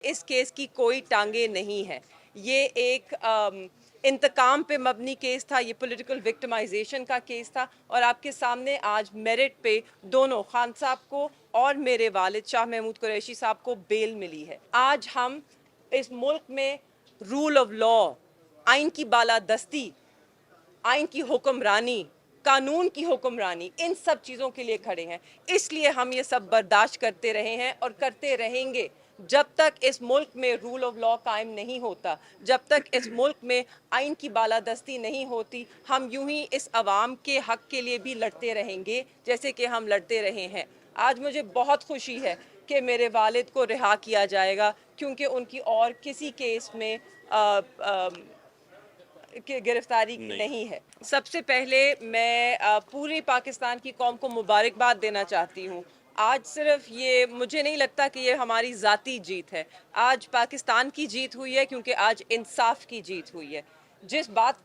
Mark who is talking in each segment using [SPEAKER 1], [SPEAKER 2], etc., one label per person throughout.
[SPEAKER 1] इस केस की कोई टांगे नहीं है। ये एक इंतकाम पे मबनी केस था, ये पॉलिटिकल विक्टिमाइजेशन का केस था और आपके सामने आज मेरिट पे दोनों खान साहब को और मेरे वालिद शाह महमूद कुरैशी साहब को बेल मिली है। आज हम इस मुल्क में रूल ऑफ लॉ, आइन की बालादस्ती, आइन की हुक्मरानी, कानून की हुक्मरानी, इन सब चीज़ों के लिए खड़े हैं। इसलिए हम ये सब बर्दाश्त करते रहे हैं और करते रहेंगे जब तक इस मुल्क में रूल ऑफ लॉ कायम नहीं होता, जब तक इस मुल्क में आइन की बालादस्ती नहीं होती। हम यूं ही इस अवाम के हक़ के लिए भी लड़ते रहेंगे जैसे कि हम लड़ते रहे हैं। आज मुझे बहुत खुशी है कि मेरे वालिद को रिहा किया जाएगा, क्योंकि उनकी और किसी केस में कि गिरफ्तारी नहीं है। सबसे पहले मैं पूरी पाकिस्तान की कौम को मुबारकबाद देना चाहती हूँ। आज सिर्फ ये मुझे नहीं लगता कि ये हमारी ज़ाती जीत है, आज पाकिस्तान की जीत हुई है, क्योंकि आज इंसाफ की जीत हुई है। जिस बात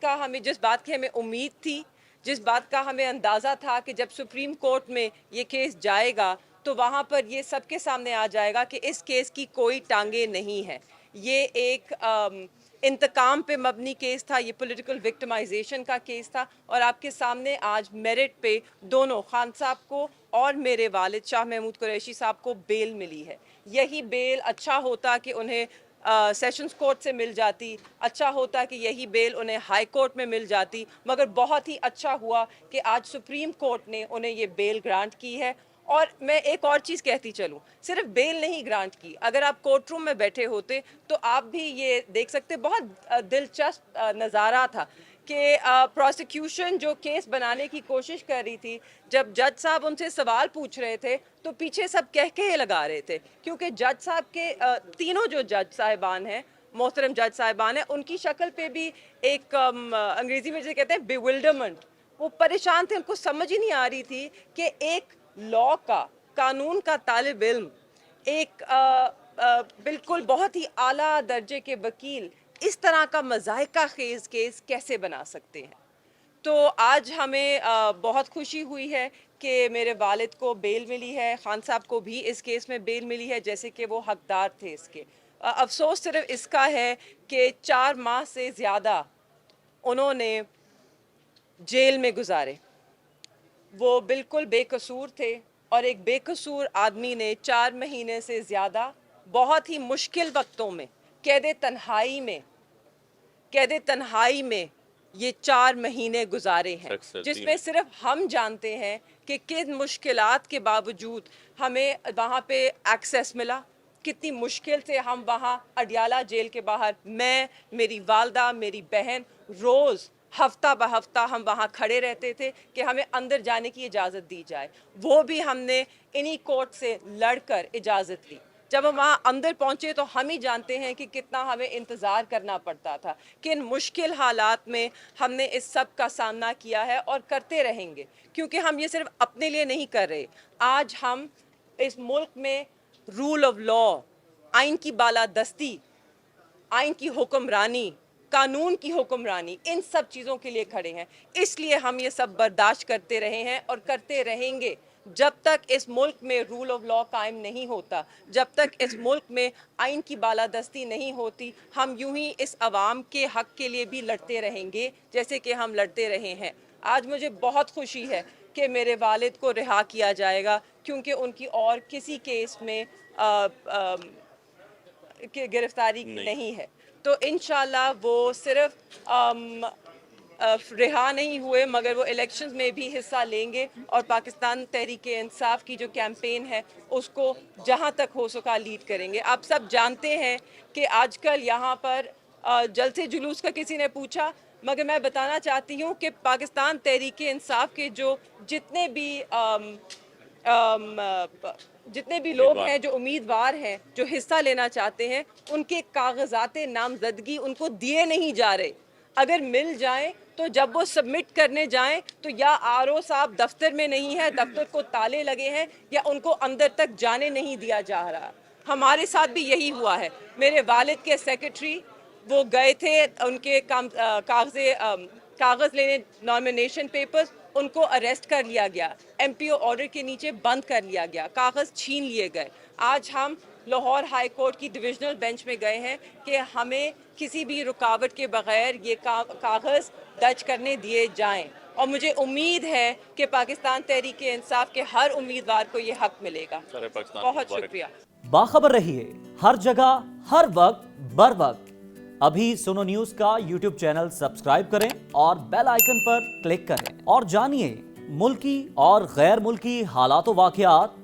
[SPEAKER 1] की हमें उम्मीद थी, जिस बात का हमें अंदाज़ा था कि जब सुप्रीम कोर्ट में ये केस जाएगा तो वहाँ पर ये सबके सामने आ जाएगा कि इस केस की कोई टांगे नहीं है। ये एक इंतकाम पे मबनी केस था, ये पॉलिटिकल विक्टिमाइजेशन का केस था और आपके सामने आज मेरिट पे दोनों खान साहब को और मेरे वालिद शाह महमूद कुरैशी साहब को बेल मिली है। यही बेल अच्छा होता कि उन्हें सेशंस कोर्ट से मिल जाती, अच्छा होता कि यही बेल उन्हें हाई कोर्ट में मिल जाती, मगर बहुत ही अच्छा हुआ कि आज सुप्रीम कोर्ट ने उन्हें ये बेल ग्रांट की है। और मैं एक और चीज़ कहती चलूँ, सिर्फ बेल नहीं ग्रांट की, अगर आप कोर्ट रूम में बैठे होते तो आप भी ये देख सकते, बहुत दिलचस्प नज़ारा था कि प्रोसिक्यूशन जो केस बनाने की कोशिश कर रही थी, जब जज साहब उनसे सवाल पूछ रहे थे तो पीछे सब कह लगा रहे थे, क्योंकि जज साहब के तीनों जो जज साहिबान हैं, मोहतरम जज साहिबान हैं, उनकी शक्ल पे भी एक अंग्रेज़ी में जिसे कहते हैं बिविल्डरमेंट, वो परेशान थे। उनको समझ ही नहीं आ रही थी कि एक लॉ का, कानून का तालिब इल्म, एक बिल्कुल बहुत ही आला दर्जे के वकील इस तरह का मज़ाहिका खेज केस कैसे बना सकते हैं। तो आज हमें बहुत खुशी हुई है कि मेरे वालिद को बेल मिली है, खान साहब को भी इस केस में बेल मिली है, जैसे कि वो हकदार थे इसके। अफसोस सिर्फ इसका है कि 4 माह से ज़्यादा उन्होंने जेल में गुजारे। वो बिल्कुल बेकसूर थे और एक बेकसूर आदमी ने 4 महीने से ज़्यादा बहुत ही मुश्किल वक्तों में कैद तन्हाई में ये 4 महीने गुजारे हैं, जिसमें सिर्फ हम जानते हैं कि किन मुश्किलात के बावजूद हमें वहाँ पे एक्सेस मिला, कितनी मुश्किल से हम वहाँ अडियाला जेल के बाहर, मैं, मेरी वालदा, मेरी बहन, रोज़ हफ्ता ब हफ्ता हम वहाँ खड़े रहते थे कि हमें अंदर जाने की इजाज़त दी जाए। वो भी हमने इन्हीं कोर्ट से लड़कर इजाज़त ली। जब हम वहाँ अंदर पहुँचे तो हम ही जानते हैं कि कितना हमें इंतज़ार करना पड़ता था, किन मुश्किल हालात में हमने इस सब का सामना किया है और करते रहेंगे, क्योंकि हम ये सिर्फ अपने लिए नहीं कर रहे। आज हम इस मुल्क में रूल ऑफ लॉ, आइन की बालादस्ती, आइन की हुक्मरानी, कानून की हुक्मरानी, इन सब चीज़ों के लिए खड़े हैं। इसलिए हम ये सब बर्दाश्त करते रहे हैं और करते रहेंगे जब तक इस मुल्क में रूल ऑफ लॉ कायम नहीं होता, जब तक इस मुल्क में आइन की बालादस्ती नहीं होती। हम यूं ही इस अवाम के हक़ के लिए भी लड़ते रहेंगे जैसे कि हम लड़ते रहे हैं। आज मुझे बहुत खुशी है कि मेरे वालिद को रिहा किया जाएगा, क्योंकि उनकी और किसी केस में कि गिरफ्तारी नहीं है। तो इंशाल्लाह वो सिर्फ रिहा नहीं हुए, मगर वो इलेक्शंस में भी हिस्सा लेंगे और पाकिस्तान तहरीक इंसाफ की जो कैंपेन है उसको जहां तक हो सका लीड करेंगे। आप सब जानते हैं कि आजकल यहाँ पर जलसे जुलूस का किसी ने पूछा, मगर मैं बताना चाहती हूँ कि पाकिस्तान तहरीक इंसाफ के जो जितने भी लोग हैं, जो उम्मीदवार हैं, जो हिस्सा लेना चाहते हैं, उनके कागजात नामजदगी उनको दिए नहीं जा रहे। अगर मिल जाएं तो जब वो सबमिट करने जाएं तो या आरओ साहब दफ्तर में नहीं है, दफ्तर को ताले लगे हैं, या उनको अंदर तक जाने नहीं दिया जा रहा। हमारे साथ भी यही हुआ है। मेरे वालिद के सेक्रेटरी वो गए थे उनके कागज़ लेने, नॉमिनेशन पेपर्स, उनको अरेस्ट कर लिया गया, एमपीओ ऑर्डर के नीचे बंद कर लिया गया, कागज़ छीन लिए गए। आज हम लाहौर हाई कोर्ट की डिविजनल बेंच में गए हैं कि हमें किसी भी रुकावट के बगैर ये कागज़ दर्ज करने दिए जाएं, और मुझे उम्मीद है कि पाकिस्तान तहरीक इंसाफ के हर उम्मीदवार को ये हक मिलेगा। बहुत शुक्रिया।
[SPEAKER 2] बाखबर रहिए हर जगह हर वक्त बर वक्त। अभी सुनो न्यूज का यूट्यूब चैनल सब्सक्राइब करें और बेल आइकन पर क्लिक करें और जानिए मुल्की और गैर मुल्की हालात व वाक़यात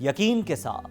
[SPEAKER 2] यकीन के साथ।